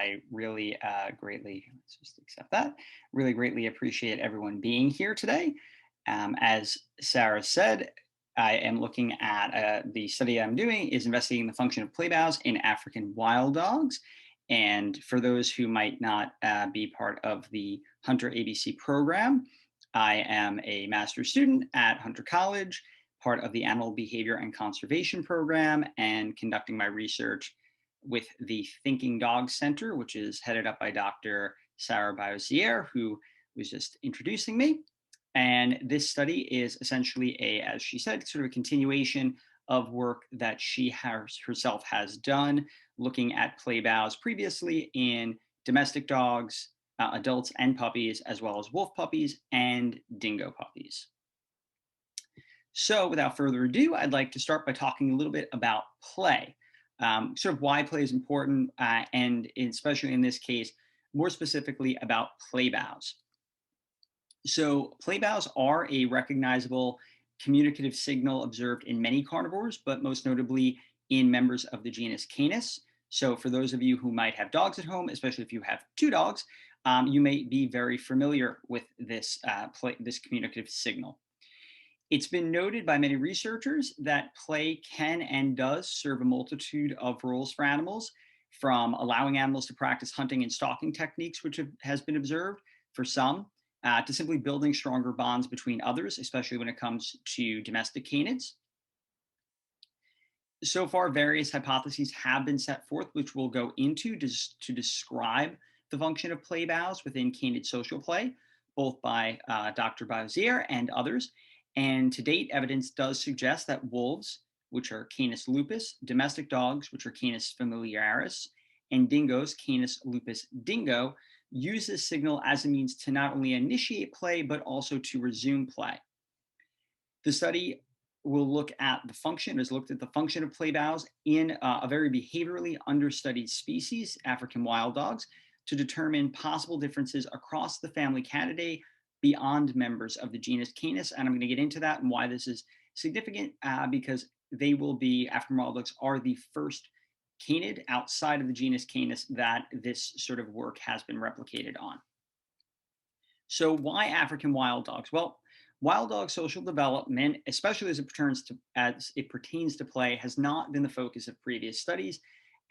I really let's just accept that, really greatly appreciate everyone being here today. As Sarah said, I am looking at the study I'm doing is investigating the function of play bowels in African wild dogs. And for those who might not be part of the Hunter ABC program, I am a master's student at Hunter College, part of the Animal Behavior and Conservation program, and conducting my research with the Thinking Dog Center, which is headed up by Dr. Sarah Biosier, who was just introducing me. And this study is essentially as she said, sort of a continuation of work that she herself has done, looking at play bows previously in domestic dogs, adults and puppies, as well as wolf puppies and dingo puppies. So without further ado, I'd like to start by talking a little bit about play, sort of why play is important, and especially in this case, more specifically about play bows. So play bows are a recognizable communicative signal observed in many carnivores, but most notably in members of the genus Canis. So for those of you who might have dogs at home, especially if you have two dogs, you may be very familiar with this communicative signal. It's been noted by many researchers that play can and does serve a multitude of roles for animals, from allowing animals to practice hunting and stalking techniques, which has been observed for some, to simply building stronger bonds between others, especially when it comes to domestic canids. So far, various hypotheses have been set forth, which we'll go into to describe the function of play bows within canid social play, both by Dr. Biosier and others. And to date, evidence does suggest that wolves, which are Canis lupus, domestic dogs, which are Canis familiaris, and dingoes, Canis lupus dingo, use this signal as a means to not only initiate play, but also to resume play. The study will look at the function, has looked at the function of play bows in a very behaviorally understudied species, African wild dogs, to determine possible differences across the family Canidae beyond members of the genus Canis. And I'm going to get into that and why this is significant, because African wild dogs are the first canid outside of the genus Canis that this sort of work has been replicated on. So why African wild dogs? Well, wild dog social development, especially as it pertains to play, has not been the focus of previous studies.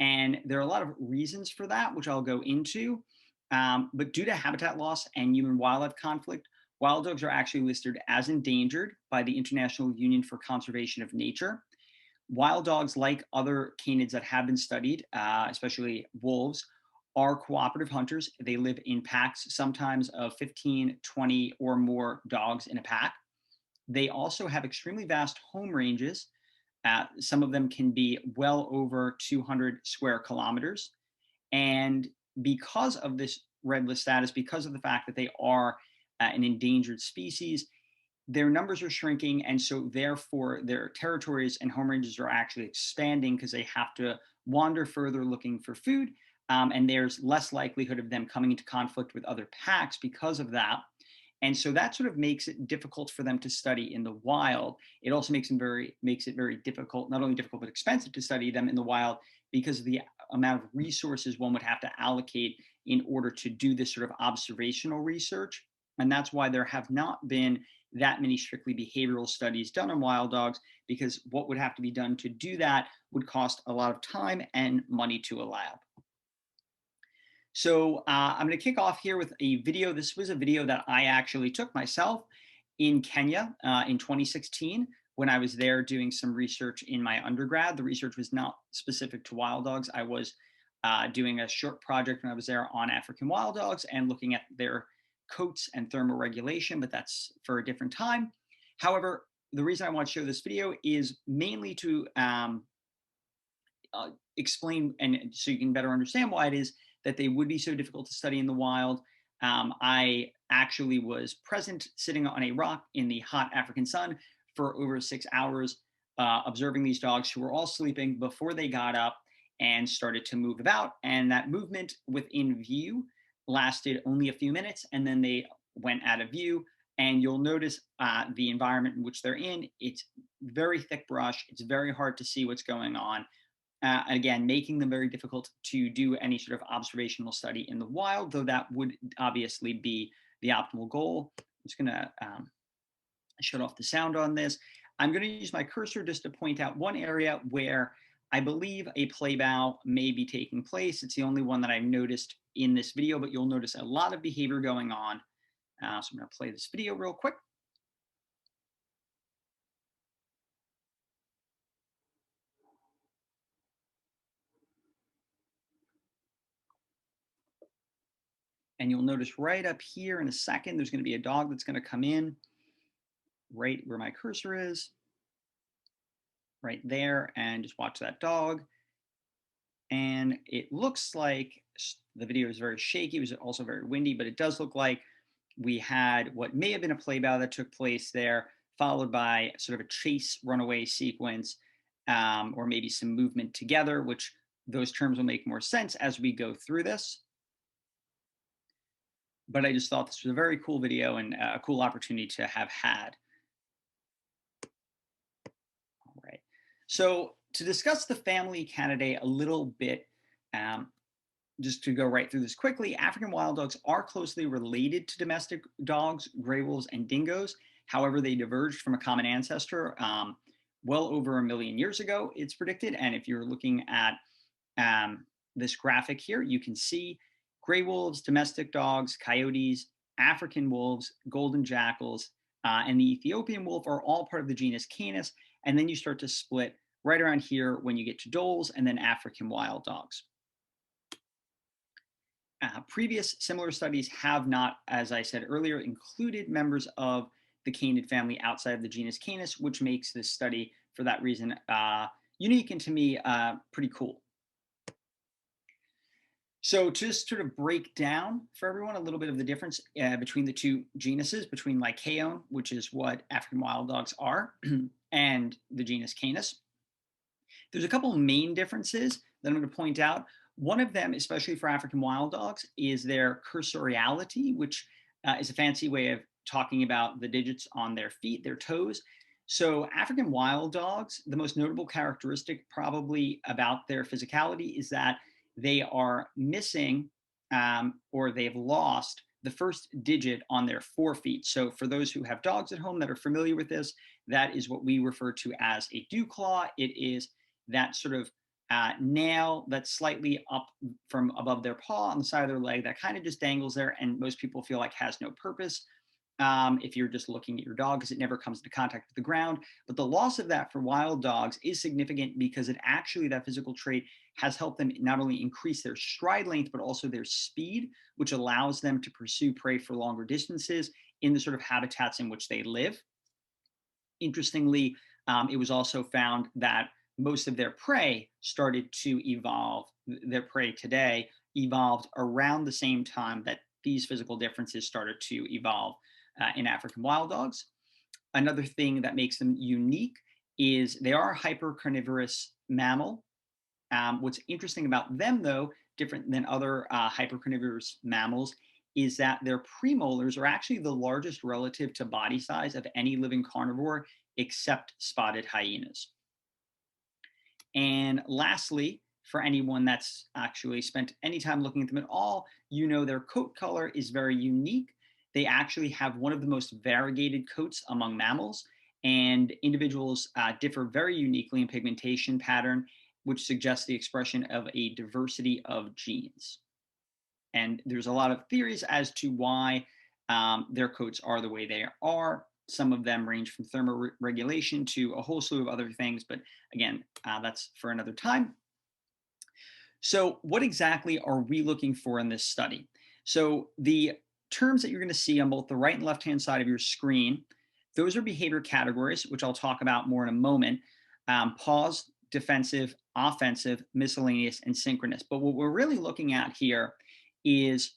And there are a lot of reasons for that, which I'll go into. But due to habitat loss and human-wildlife conflict, wild dogs are actually listed as endangered by the International Union for Conservation of Nature. Wild dogs, like other canids that have been studied, especially wolves, are cooperative hunters. They live in packs, sometimes of 15, 20, or more dogs in a pack. They also have extremely vast home ranges. Some of them can be well over 200 square kilometers. And because of this red list status, because of the fact that they are an endangered species, their numbers are shrinking. And so therefore their territories and home ranges are actually expanding because they have to wander further looking for food. And there's less likelihood of them coming into conflict with other packs because of that. And so that sort of makes it difficult for them to study in the wild. It also makes it very difficult, not only difficult, but expensive to study them in the wild because of the amount of resources one would have to allocate in order to do this sort of observational research. And that's why there have not been that many strictly behavioral studies done on wild dogs, because what would have to be done to do that would cost a lot of time and money to a lab. So I'm going to kick off here with a video. This was a video that I actually took myself in Kenya in 2016 when I was there doing some research in my undergrad. The research was not specific to wild dogs. I was doing a short project when I was there on African wild dogs and looking at their coats and thermoregulation, but that's for a different time. However, the reason I want to show this video is mainly to explain, and so you can better understand why it is that they would be so difficult to study in the wild. I actually was present sitting on a rock in the hot African sun for over 6 hours, observing these dogs who were all sleeping before they got up and started to move about. And that movement within view lasted only a few minutes, and then they went out of view. And you'll notice the environment in which they're in. It's very thick brush. It's very hard to see what's going on. again, making them very difficult to do any sort of observational study in the wild, though that would obviously be the optimal goal. I'm just going to shut off the sound on this. I'm going to use my cursor just to point out one area where I believe a play bow may be taking place. It's the only one that I've noticed in this video, but you'll notice a lot of behavior going on. So I'm going to play this video real quick. And you'll notice right up here in a second, there's going to be a dog that's going to come in right where my cursor is, right there, and just watch that dog. And it looks like the video is very shaky. It was also very windy, but it does look like we had what may have been a play bow that took place there, followed by sort of a chase runaway sequence, or maybe some movement together, which those terms will make more sense as we go through this. But I just thought this was a very cool video and a cool opportunity to have had. All right. So to discuss the family Canidae a little bit, just to go right through this quickly, African wild dogs are closely related to domestic dogs, gray wolves, and dingoes. However, they diverged from a common ancestor well over 1 million years ago, it's predicted. And if you're looking at this graphic here, you can see gray wolves, domestic dogs, coyotes, African wolves, golden jackals, and the Ethiopian wolf are all part of the genus Canis. And then you start to split right around here when you get to dholes and then African wild dogs. Previous similar studies have not, as I said earlier, included members of the canid family outside of the genus Canis, which makes this study, for that reason, unique and to me, pretty cool. So to just sort of break down for everyone a little bit of the difference between the two genuses, between Lycaon, which is what African wild dogs are, and the genus Canis. There's a couple main differences that I'm going to point out. One of them, especially for African wild dogs, is their cursoriality, which is a fancy way of talking about the digits on their feet, their toes. So African wild dogs, the most notable characteristic probably about their physicality is that they are missing or they've lost the first digit on their forefeet. So for those who have dogs at home that are familiar with this, that is what we refer to as a dew claw. It is that sort of nail that's slightly up from above their paw on the side of their leg that kind of just dangles there, and most people feel like has no purpose if you're just looking at your dog, because it never comes into contact with the ground. But the loss of that for wild dogs is significant because it actually, that physical trait has helped them not only increase their stride length, but also their speed, which allows them to pursue prey for longer distances in the sort of habitats in which they live. Interestingly, it was also found that most of their prey started to evolve. Their prey today evolved around the same time that these physical differences started to evolve in African wild dogs. Another thing that makes them unique is they are a hypercarnivorous mammal. What's interesting about them, though, different than other hypercarnivorous mammals, is that their premolars are actually the largest relative to body size of any living carnivore except spotted hyenas. And lastly, for anyone that's actually spent any time looking at them at all, you know their coat color is very unique. They actually have one of the most variegated coats among mammals, and individuals differ very uniquely in pigmentation pattern, which suggests the expression of a diversity of genes. And there's a lot of theories as to why their coats are the way they are. Some of them range from thermoregulation to a whole slew of other things, but again, that's for another time. So what exactly are we looking for in this study? So the terms that you're going to see on both the right and left-hand side of your screen, those are behavior categories, which I'll talk about more in a moment. Pause, defensive, offensive, miscellaneous, and synchronous. But what we're really looking at here is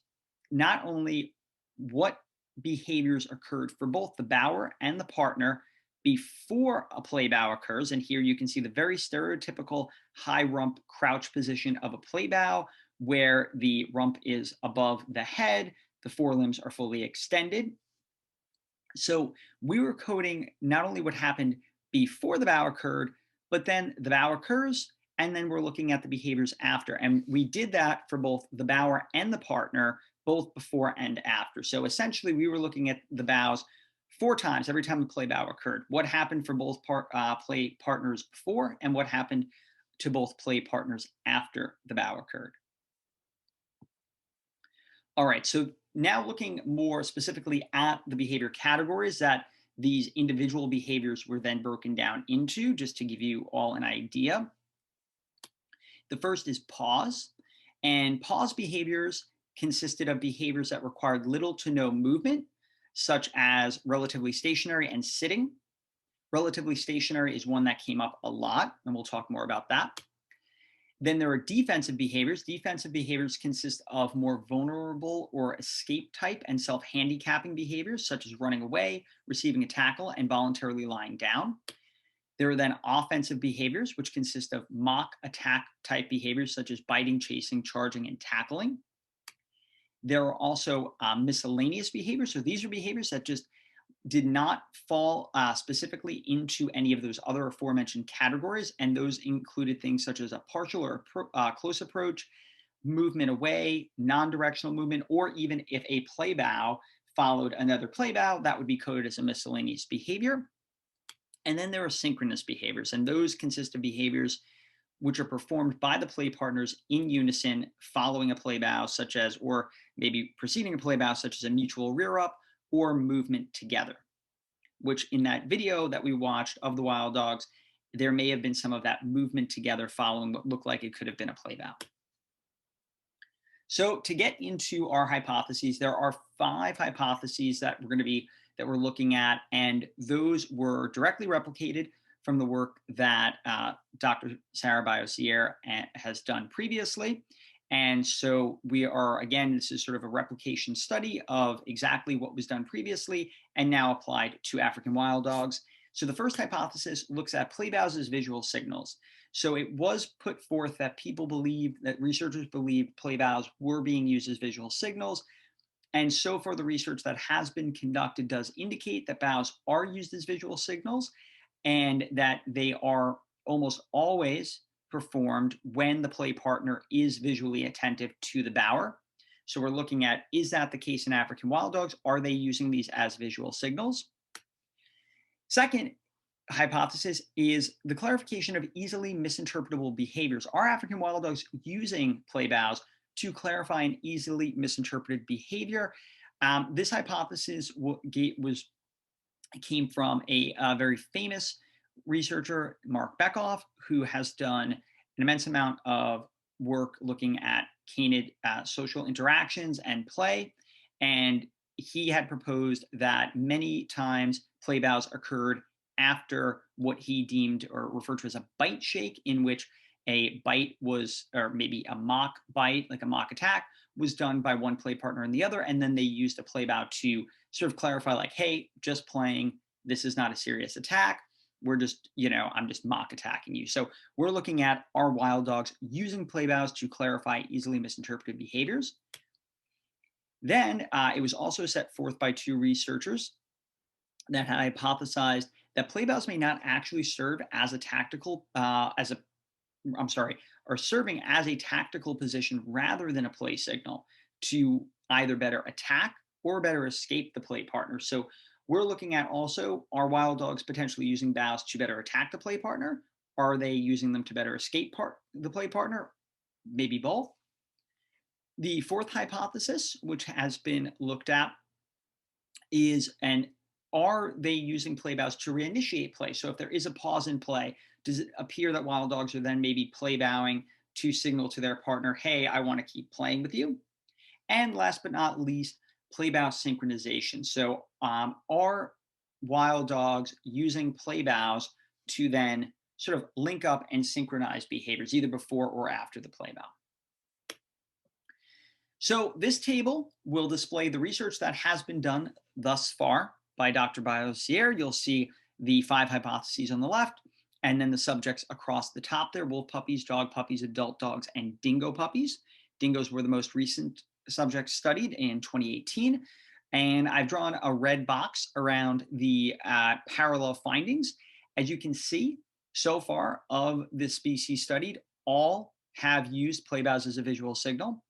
not only what behaviors occurred for both the bower and the partner before a play bow occurs. And here you can see the very stereotypical high rump crouch position of a play bow, where the rump is above the head, the forelimbs are fully extended. So we were coding not only what happened before the bow occurred, but then the bow occurs, and then we're looking at the behaviors after. And we did that for both the bower and the partner, both before and after. So essentially, we were looking at the bows 4 times every time the play bow occurred. What happened for both play partners before, and what happened to both play partners after the bow occurred. All right, so now looking more specifically at the behavior categories that these individual behaviors were then broken down into, just to give you all an idea. The first is pause, and pause behaviors consisted of behaviors that required little to no movement, such as relatively stationary and sitting. Relatively stationary is one that came up a lot, and we'll talk more about that. Then there are defensive behaviors. Defensive behaviors consist of more vulnerable or escape type and self-handicapping behaviors, such as running away, receiving a tackle, and voluntarily lying down. There are then offensive behaviors, which consist of mock attack type behaviors, such as biting, chasing, charging, and tackling. There are also miscellaneous behaviors. So these are behaviors that just did not fall specifically into any of those other aforementioned categories. And those included things such as a partial or close approach, movement away, non-directional movement, or even if a play bow followed another play bow, that would be coded as a miscellaneous behavior. And then there are synchronous behaviors, and those consist of behaviors which are performed by the play partners in unison following a play bow, such as, or maybe preceding a play bow, such as a mutual rear up or movement together, which in that video that we watched of the wild dogs, there may have been some of that movement together following what looked like it could have been a play bow. So to get into our hypotheses, there are 5 hypotheses that we're looking at, and those were directly replicated from the work that Dr. Sarah Biosier has done previously. And so we are, again, this is sort of a replication study of exactly what was done previously and now applied to African wild dogs. So the first hypothesis looks at play bows as visual signals. So it was put forth that researchers believed play bows were being used as visual signals. And so far, the research that has been conducted does indicate that bows are used as visual signals, and that they are almost always performed when the play partner is visually attentive to the bower. So we're looking at, is that the case in African wild dogs? Are they using these as visual signals? Second hypothesis is the clarification of easily misinterpretable behaviors. Are African wild dogs using play bows to clarify an easily misinterpreted behavior? This hypothesis came from a very famous researcher, Mark Bekoff, who has done an immense amount of work looking at canid social interactions and play. And he had proposed that many times play bows occurred after what he deemed or referred to as a bite shake, in which a bite was, or maybe a mock bite, like a mock attack, was done by one play partner and the other. And then they used a play bow to sort of clarify, like, hey, just playing, this is not a serious attack. We're just, I'm just mock attacking you. So we're looking at our wild dogs using play bows to clarify easily misinterpreted behaviors. Then it was also set forth by 2 researchers that had hypothesized that play bows may not actually serve as a tactical, are serving as a tactical position rather than a play signal to either better attack or better escape the play partner. So we're looking at also, are wild dogs potentially using bows to better attack the play partner? Are they using them to better escape the play partner? Maybe both. The fourth hypothesis, which has been looked at, is, and are they using play bows to reinitiate play? So if there is a pause in play, does it appear that wild dogs are then maybe play bowing to signal to their partner, hey, I want to keep playing with you? And last but not least, play bow synchronization. So are wild dogs using play bows to then sort of link up and synchronize behaviors, either before or after the play bow? So this table will display the research that has been done thus far by Dr. Biosier. You'll see the 5 hypotheses on the left, and then the subjects across the top there: wolf puppies, dog puppies, adult dogs, and dingo puppies. Dingoes were the most recent subjects studied in 2018. And I've drawn a red box around the parallel findings. As you can see, so far of the species studied, all have used play bows as a visual signal.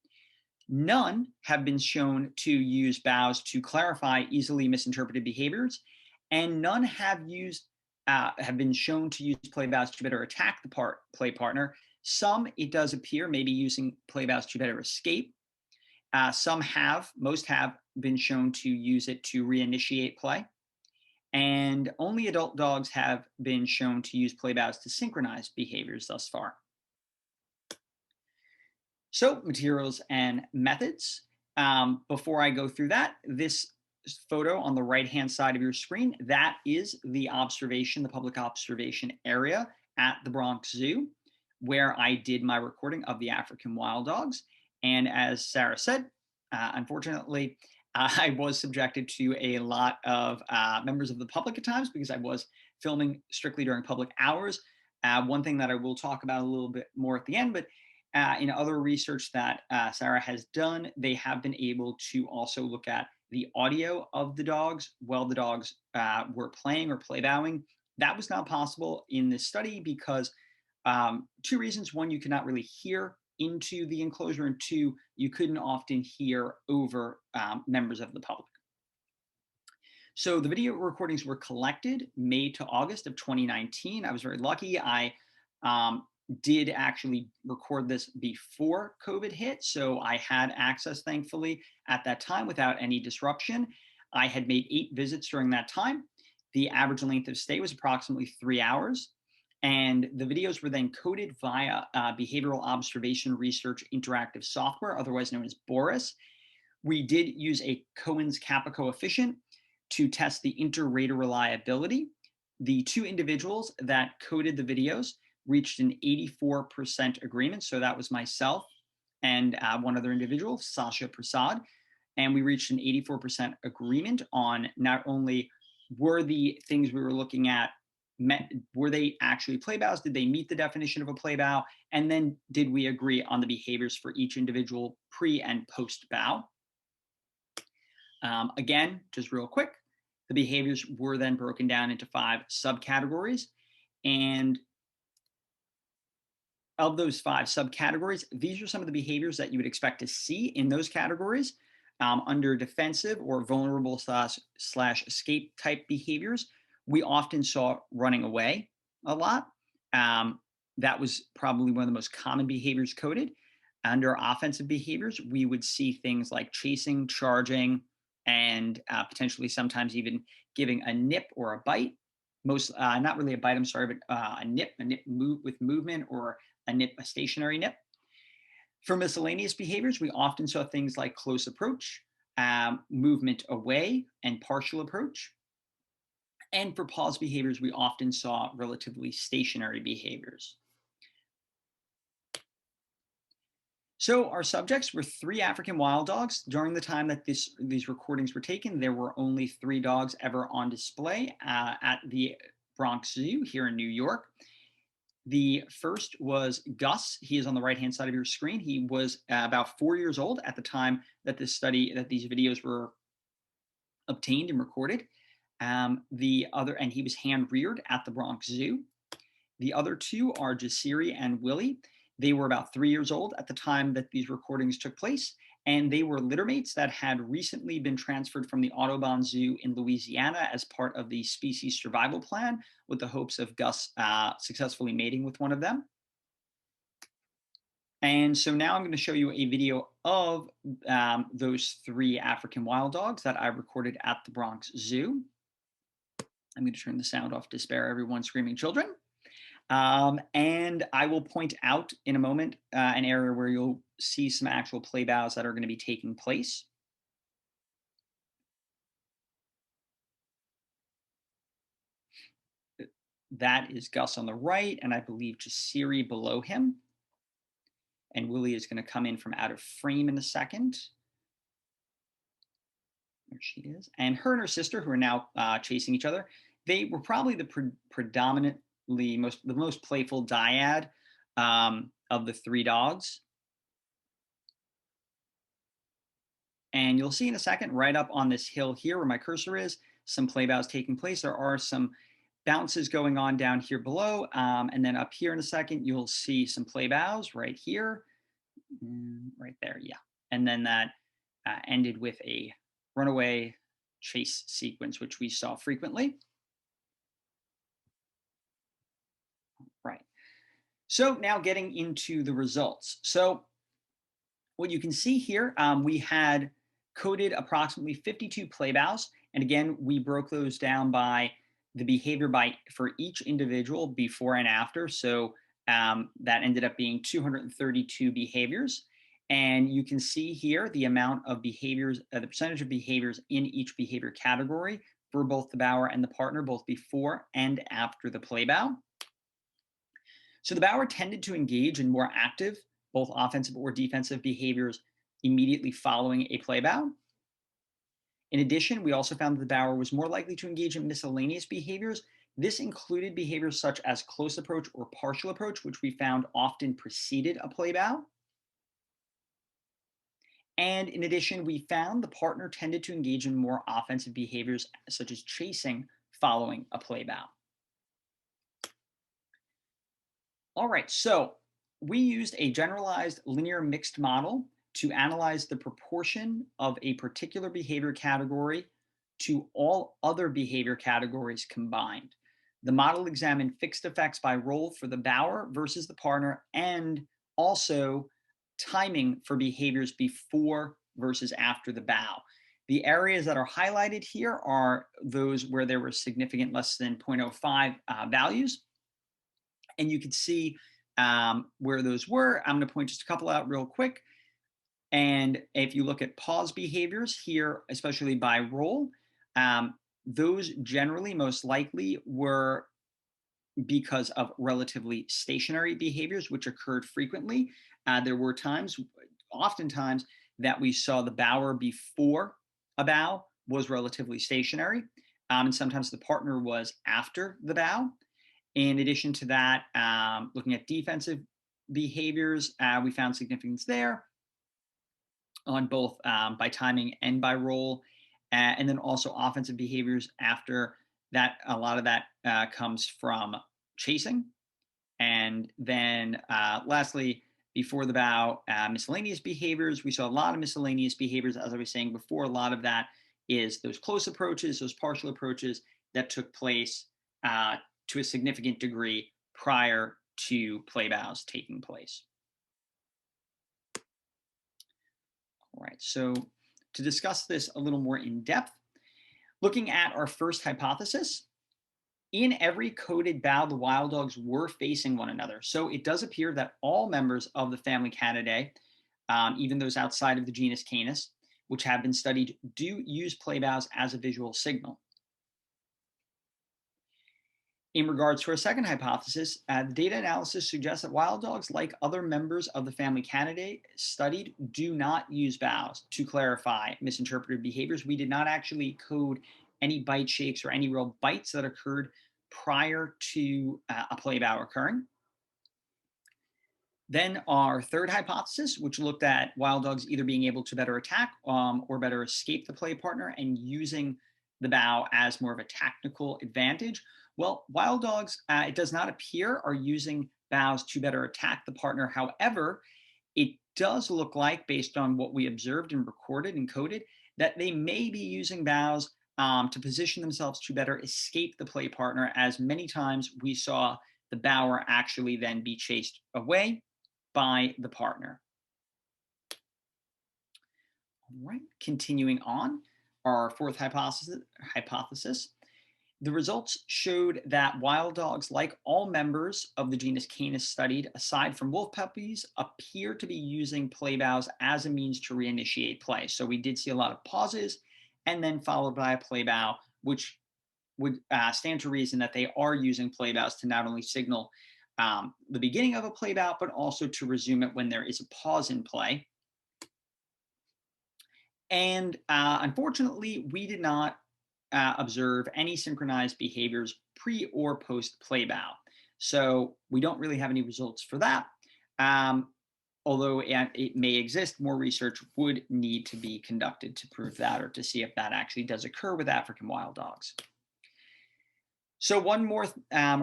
None have been shown to use bows to clarify easily misinterpreted behaviors, and none have been shown to use play bows to better attack the play partner. Some, it does appear, maybe using play bows to better escape. Most have been shown to use it to reinitiate play. And only adult dogs have been shown to use play bows to synchronize behaviors thus far. So, materials and methods. Before I go through that, this photo on the right-hand side of your screen, that is the public observation area at the Bronx Zoo, where I did my recording of the African wild dogs. And as Sarah said, unfortunately, I was subjected to a lot of members of the public at times because I was filming strictly during public hours. One thing that I will talk about a little bit more at the end, but in other research that Sarah has done, they have been able to also look at the audio of the dogs while the dogs were playing or play bowing. That was not possible in this study because two reasons. One, you could not really hear into the enclosure, and two, you couldn't often hear over members of the public. So the video recordings were collected May to August of 2019. I was very lucky. I did actually record this before COVID hit, so I had access, thankfully, at that time without any disruption. I had made 8 visits during that time. The average length of stay was approximately 3 hours, and the videos were then coded via Behavioral Observation Research Interactive Software, otherwise known as BORIS. We did use a Cohen's kappa coefficient to test the inter-rater reliability. The 2 individuals that coded the videos reached an 84% agreement. So that was myself and one other individual, Sasha Prasad. And we reached an 84% agreement on not only were the things we were looking at, were they actually play bows? Did they meet the definition of a play bow? And then did we agree on the behaviors for each individual pre and post bow? Again, just real quick, the behaviors were then broken down into 5 subcategories. And of those 5 subcategories, these are some of the behaviors that you would expect to see in those categories. Under defensive or vulnerable slash escape type behaviors, we often saw running away a lot. That was probably one of the most common behaviors coded. Under offensive behaviors, we would see things like chasing, charging, and potentially sometimes even giving a nip or a bite. Not really a bite, I'm sorry, but a nip with movement, or a stationary nip. For miscellaneous behaviors, we often saw things like close approach, movement away, and partial approach. And for pause behaviors, we often saw relatively stationary behaviors. So our subjects were 3 African wild dogs. During the time that these recordings were taken, there were only 3 dogs ever on display at the Bronx Zoo here in New York. The first was Gus. He is on the right-hand side of your screen. He was about 4 years old at the time that these videos were obtained and recorded. And he was hand-reared at the Bronx Zoo. The other 2 are Jasiri and Willie. They were about 3 years old at the time that these recordings took place, and they were littermates that had recently been transferred from the Audubon Zoo in Louisiana as part of the species survival plan, with the hopes of Gus successfully mating with one of them. And so now I'm going to show you a video of those 3 African wild dogs that I recorded at the Bronx Zoo. I'm going to turn the sound off to spare everyone screaming children. And I will point out in a moment an area where you'll see some actual play bows that are going to be taking place. That is Gus on the right, and I believe Jasiri below him. And Willie is going to come in from out of frame in a second. There she is. And her and her sister, who are now chasing each other, they were probably the predominantly most playful dyad of the 3 dogs. And you'll see in a second, right up on this hill here where my cursor is, some play bows taking place. There are some bounces going on down here below. And then up here in a second, you'll see some play bows right here, right there, yeah. And then that ended with a runaway chase sequence, which we saw frequently. Right. So now getting into the results. So what you can see here, we had coded approximately 52 play bows. And again, we broke those down by the behavior for each individual before and after. So that ended up being 232 behaviors. And you can see here the amount of behaviors, the percentage of behaviors in each behavior category for both the bower and the partner, both before and after the play bow. So the bower tended to engage in more active, both offensive or defensive behaviors immediately following a play bow. In addition, we also found that the bower was more likely to engage in miscellaneous behaviors. This included behaviors such as close approach or partial approach, which we found often preceded a play bow. And in addition, we found the partner tended to engage in more offensive behaviors such as chasing following a play bow. All right, so we used a generalized linear mixed model to analyze the proportion of a particular behavior category to all other behavior categories combined. The model examined fixed effects by role for the bower versus the partner, and also timing for behaviors before versus after the bow. The areas that are highlighted here are those where there were significant less than 0.05 values. And you can see where those were. I'm going to point just a couple out real quick. And if you look at pause behaviors here, especially by role, those generally most likely were because of relatively stationary behaviors, which occurred frequently. There were oftentimes, that we saw the bower before a bow was relatively stationary. And sometimes the partner was after the bow. In addition to that, looking at defensive behaviors, we found significance there on both by timing and by role. And then also offensive behaviors after that, a lot of that comes from chasing. And then lastly, before the bow, miscellaneous behaviors. We saw a lot of miscellaneous behaviors. As I was saying before, a lot of that is those close approaches, those partial approaches that took place to a significant degree prior to play bows taking place. All right, so to discuss this a little more in depth, looking at our first hypothesis, in every coded bow, the wild dogs were facing one another. So it does appear that all members of the family Canidae, even those outside of the genus Canis, which have been studied, do use play bows as a visual signal. In regards to our second hypothesis, the data analysis suggests that wild dogs, like other members of the family Canidae studied, do not use bows to clarify misinterpreted behaviors. We did not actually code any bite shakes or any real bites that occurred prior to a play bow occurring. Then our third hypothesis, which looked at wild dogs either being able to better attack or better escape the play partner and using the bow as more of a tactical advantage. Well, wild dogs, it does not appear, are using bows to better attack the partner. However, it does look like, based on what we observed and recorded and coded, that they may be using bows to position themselves to better escape the play partner, as many times we saw the bower actually then be chased away by the partner. All right, continuing on, our fourth hypothesis. The results showed that wild dogs, like all members of the genus Canis studied, aside from wolf puppies, appear to be using play bows as a means to reinitiate play. So we did see a lot of pauses and then followed by a play bow, which would stand to reason that they are using play bows to not only signal the beginning of a play bow, but also to resume it when there is a pause in play. And unfortunately, we did not observe any synchronized behaviors pre or post play bow. So we don't really have any results for that. Although it may exist, more research would need to be conducted to prove that or to see if that actually does occur with African wild dogs. So one more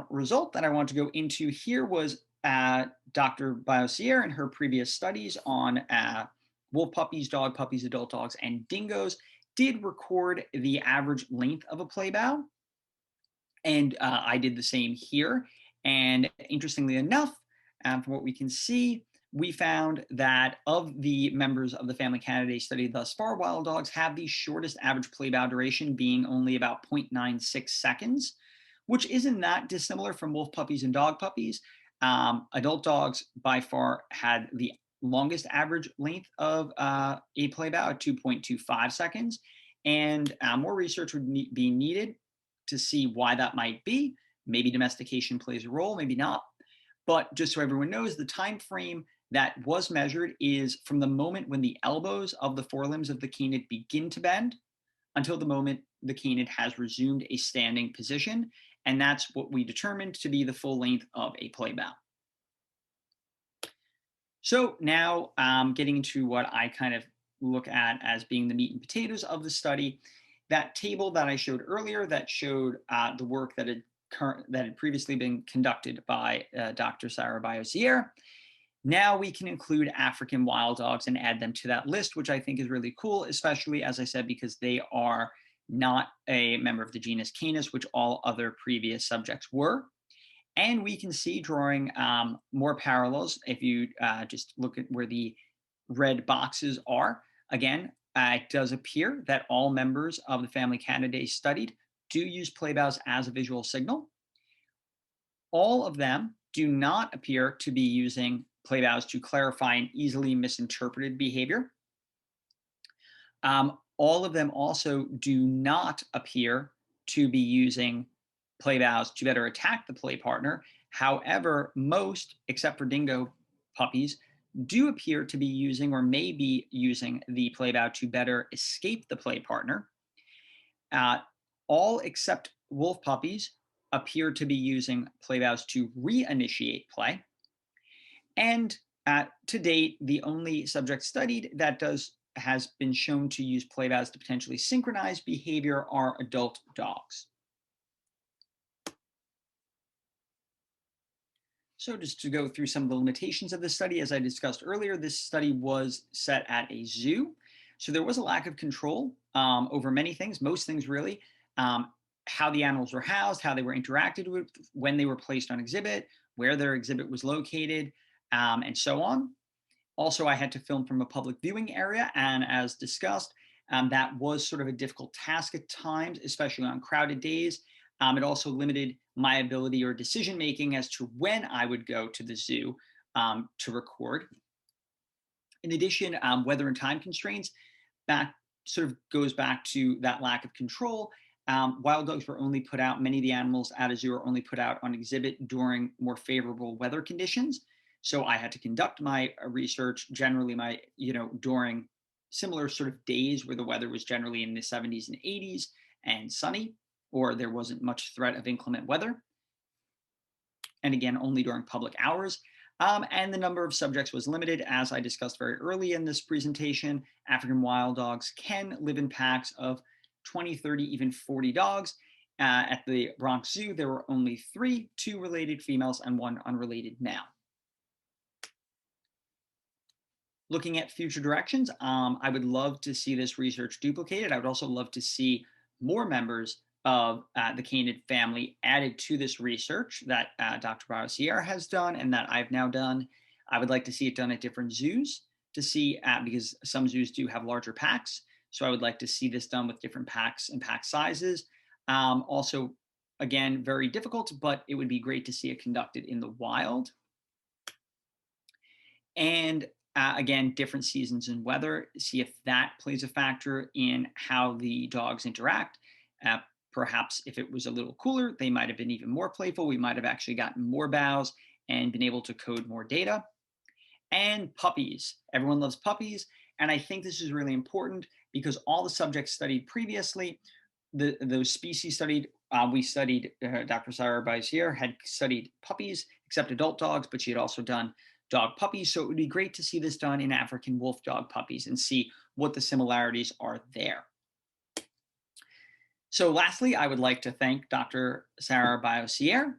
result that I want to go into here was Dr. Biosier and her previous studies on wolf puppies, dog puppies, adult dogs, and dingoes did record the average length of a play bow. And I did the same here. And interestingly enough, from what we can see, we found that of the members of the Family Canidae study thus far, wild dogs have the shortest average play bow duration, being only about 0.96 seconds, which isn't that dissimilar from wolf puppies and dog puppies. Adult dogs by far had the longest average length of a play bow at 2.25 seconds. And more research would be needed to see why that might be. Maybe domestication plays a role, maybe not. But just so everyone knows, the time frame that was measured is from the moment when the elbows of the forelimbs of the canid begin to bend until the moment the canid has resumed a standing position. And that's what we determined to be the full length of a play bow. So now getting into what I kind of look at as being the meat and potatoes of the study, that table that I showed earlier that showed the work that had previously been conducted by Dr. Sarah Biosier. Now we can include African wild dogs and add them to that list, which I think is really cool, especially, as I said, because they are not a member of the genus Canis, which all other previous subjects were. And we can see, drawing more parallels, if you just look at where the red boxes are. Again, it does appear that all members of the Family Canidae studied do use play bows as a visual signal. All of them do not appear to be using play bows to clarify an easily misinterpreted behavior. All of them also do not appear to be using play bows to better attack the play partner. However, most, except for dingo puppies, do appear to be using or may be using the play bow to better escape the play partner. All except wolf puppies appear to be using play bows to reinitiate play. And to date, the only subject studied that has been shown to use play bows to potentially synchronize behavior are adult dogs. So just to go through some of the limitations of the study, as I discussed earlier, this study was set at a zoo. So there was a lack of control over many things, most things really, how the animals were housed, how they were interacted with, when they were placed on exhibit, where their exhibit was located, and so on. Also, I had to film from a public viewing area, and as discussed, that was sort of a difficult task at times, especially on crowded days. It also limited my ability or decision making as to when I would go to the zoo to record. In addition, weather and time constraints, that sort of goes back to that lack of control. Wild dogs were only put out, many of the animals at a zoo are only put out on exhibit during more favorable weather conditions. So I had to conduct my research generally during similar sort of days where the weather was generally in the 70s and 80s and sunny, or there wasn't much threat of inclement weather. And again, only during public hours. And the number of subjects was limited, as I discussed very early in this presentation. African wild dogs can live in packs of 20, 30, even 40 dogs. At the Bronx Zoo, there were only 3, 2 related females and 1 unrelated male. Looking at future directions, I would love to see this research duplicated. I would also love to see more members of the canid family added to this research that Dr. Biosier has done and that I've now done. I would like to see it done at different zoos to see, because some zoos do have larger packs. So I would like to see this done with different packs and pack sizes. Also, again, very difficult, but it would be great to see it conducted in the wild. And again, different seasons and weather, see if that plays a factor in how the dogs interact. Perhaps if it was a little cooler, they might have been even more playful. We might have actually gotten more bows and been able to code more data. And puppies. Everyone loves puppies. And I think this is really important because all the subjects studied previously, those species studied, we studied, Dr. Sarah Biosier had studied puppies, except adult dogs, but she had also done dog puppies. So it would be great to see this done in African wolf dog puppies and see what the similarities are there. So lastly, I would like to thank Dr. Sarah Biosier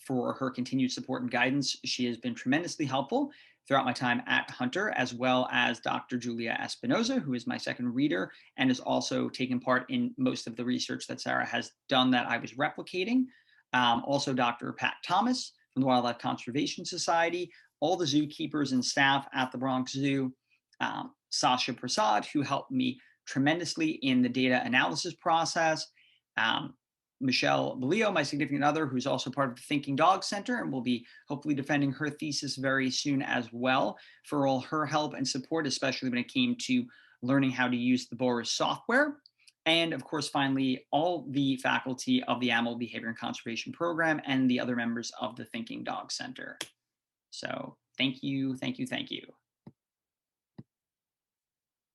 for her continued support and guidance. She has been tremendously helpful throughout my time at Hunter, as well as Dr. Julia Espinoza, who is my second reader and has also taken part in most of the research that Sarah has done that I was replicating. Also, Dr. Pat Thomas from the Wildlife Conservation Society, all the zookeepers and staff at the Bronx Zoo, Sasha Prasad, who helped me tremendously in the data analysis process. Um, Michelle Belio, my significant other, who's also part of the Thinking Dog Center and will be hopefully defending her thesis very soon as well, for all her help and support, especially when it came to learning how to use the Boris software. And of course, finally, all the faculty of the Animal Behavior and Conservation Program and the other members of the Thinking Dog Center. So thank you, thank you, thank you.